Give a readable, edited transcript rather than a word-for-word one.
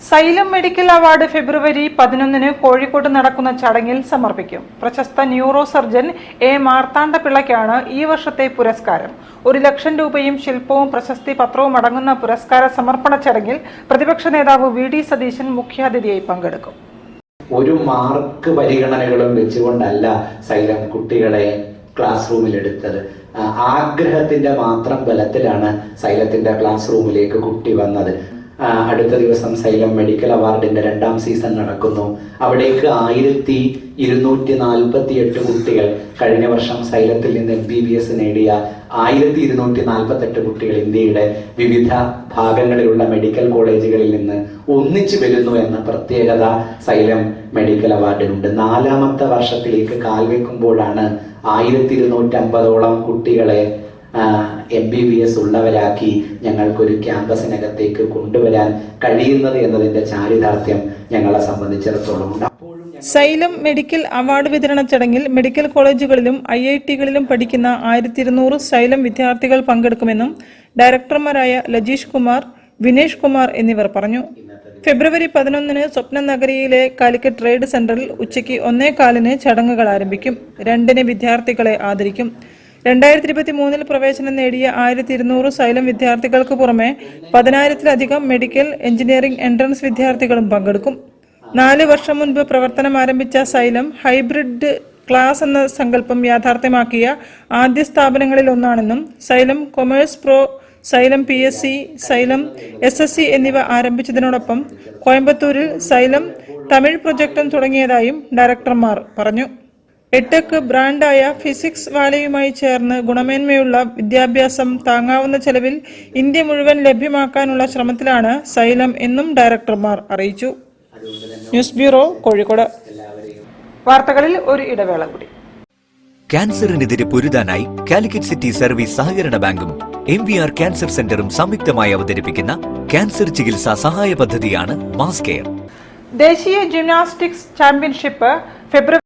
Xylem medical award ഫെബ്രുവരി 11 കോഴിക്കോട് നടക്കുന്ന ചടങ്ങിൽ സമർപ്പിക്കും. പ്രശസ്ത ന്യൂറോ സർജൻ എ മാർത്താണ്ഡപിള്ളയ്ക്കാണ് ഈ വർഷത്തെ പുരസ്കാരം. 1 ലക്ഷം രൂപയും ശില്പവും പ്രശസ്തി പത്രവും അടങ്ങുന്ന പുരസ്കാര സമർപ്പണ ചടങ്ങിൽ പ്രതിപക്ഷ നേതാവ് വി.ഡി. സതീശൻ മുഖ്യാതിഥിയായി പങ്കെടുക്കും. ഒരു മാർക്ക് പരിഗണനകളും വെച്ചുകൊണ്ടല്ല സൈലം കുട്ടികളെ ക്ലാസ് റൂമിൽ എടുത്തത്. ആഗ്രഹത്തിന്റെ മാത്രം ബലത്തിലാണ് സൈലത്തിന്റെ ക്ലാസ് റൂമിലേക്ക് കുട്ടി വന്നത്. അടുത്ത ദിവസം സൈലം മെഡിക്കൽ അവാർഡിന്റെ 2ാം സീസൺ നടക്കുന്നു. അവിടേക്ക് 1248 കുട്ടികൾ, കഴിഞ്ഞ വർഷം സൈലത്തിൽ നിന്ന് MBBS നേടിയ 1248 കുട്ടികൾ ഇന്ത്യയുടെ വിവിധ ഭാഗങ്ങളിലുള്ള മെഡിക്കൽ കോളേജുകളിൽ നിന്ന് ഒന്നിച്ചു വരുന്നു എന്ന പ്രത്യേകത സൈലം മെഡിക്കൽ അവാർഡിനുണ്ട്. 4ാമത്തെ വർഷത്തിലേക്ക് കാൽവെക്കുമ്പോഴാണ് 1250ഓളം കുട്ടികളെ MBBS ഉള്ളവരാക്കി ഞങ്ങൾക്കൊരു ക്യാമ്പസിനകത്തേക്ക് കൊണ്ടുവരാൻ കഴിയുന്നത് എന്നതിന്റെ ചാരിതാർത്ഥ്യം ഞങ്ങളെ സംബന്ധിച്ചിടത്തോളം ഉണ്ട്. സൈലം മെഡിക്കൽ അവാർഡ് വിതരണ ചടങ്ങിൽ മെഡിക്കൽ കോളേജുകളിലും IIT-കളിലും പഠിക്കുന്ന 1200 സൈലം വിദ്യാർത്ഥികൾ പങ്കെടുക്കുമെന്നും ഡയറക്ടർമാരായ ലജീഷ് കുമാർ, വിനേഷ് കുമാർ എന്നിവർ പറഞ്ഞു. ഫെബ്രുവരി 11 സ്വപ്നനഗരിയിലെ കാലിക്കറ്റ് ട്രേഡ് സെന്ററിൽ ഉച്ചയ്ക്ക് 1:15 ചടങ്ങുകൾ ആരംഭിക്കും. 2-ന് വിദ്യാർത്ഥികളെ ആദരിക്കും. 2023 പ്രവേശനം നേടിയ 1200 സൈലം വിദ്യാർത്ഥികൾക്ക് പുറമെ 10,000-ലധികം മെഡിക്കൽ എഞ്ചിനീയറിംഗ് എൻട്രൻസ് വിദ്യാർത്ഥികളും പങ്കെടുക്കും. 4 വർഷം മുൻപ് പ്രവർത്തനം ആരംഭിച്ച സൈലം ഹൈബ്രിഡ് ക്ലാസ് എന്ന സങ്കല്പം യാഥാർത്ഥ്യമാക്കിയ ആദ്യ സ്ഥാപനങ്ങളിൽ ഒന്നാണെന്നും Xylem commerce pro, Xylem PSC, Xylem SSC എന്നിവ ആരംഭിച്ചതിനോടൊപ്പം കോയമ്പത്തൂരിൽ സൈലം തമിഴ് പ്രൊജക്ടും തുടങ്ങിയതായും ഡയറക്ടർമാർ പറഞ്ഞു. എടെക് ബ്രാൻഡായ ഫിസിക്സ് വാലിയുമായി ചേർന്ന് ഗുണമേന്മയുള്ള വിദ്യാഭ്യാസം താങ്ങാവുന്ന ചെലവിൽ ഇന്ത്യ മുഴുവൻ ലഭ്യമാക്കാനുള്ള ശ്രമത്തിലാണ് സൈലം എന്നും ഡയറക്ടർമാർ അറിയിച്ചു. News bureau, Kozhikode. വാർത്തകളിൽ ഒരു ഇടവേള കൂടി. ക്യാൻസറിനെതിരെ പൊരുതാനായി കാലിക്കറ്റ് സിറ്റി സർവീസ് സഹകരണ ബാങ്കും MVR ക്യാൻസർ സെന്ററും സംയുക്തമായി അവതരിപ്പിക്കുന്ന ക്യാൻസർ ചികിത്സാ സഹായ പദ്ധതിയാണ് മാസ് കെയർ. ദേശീയ ജിംനാസ്റ്റിക്സ് ചാമ്പ്യൻഷിപ്പ് ഫെബ്രുവരി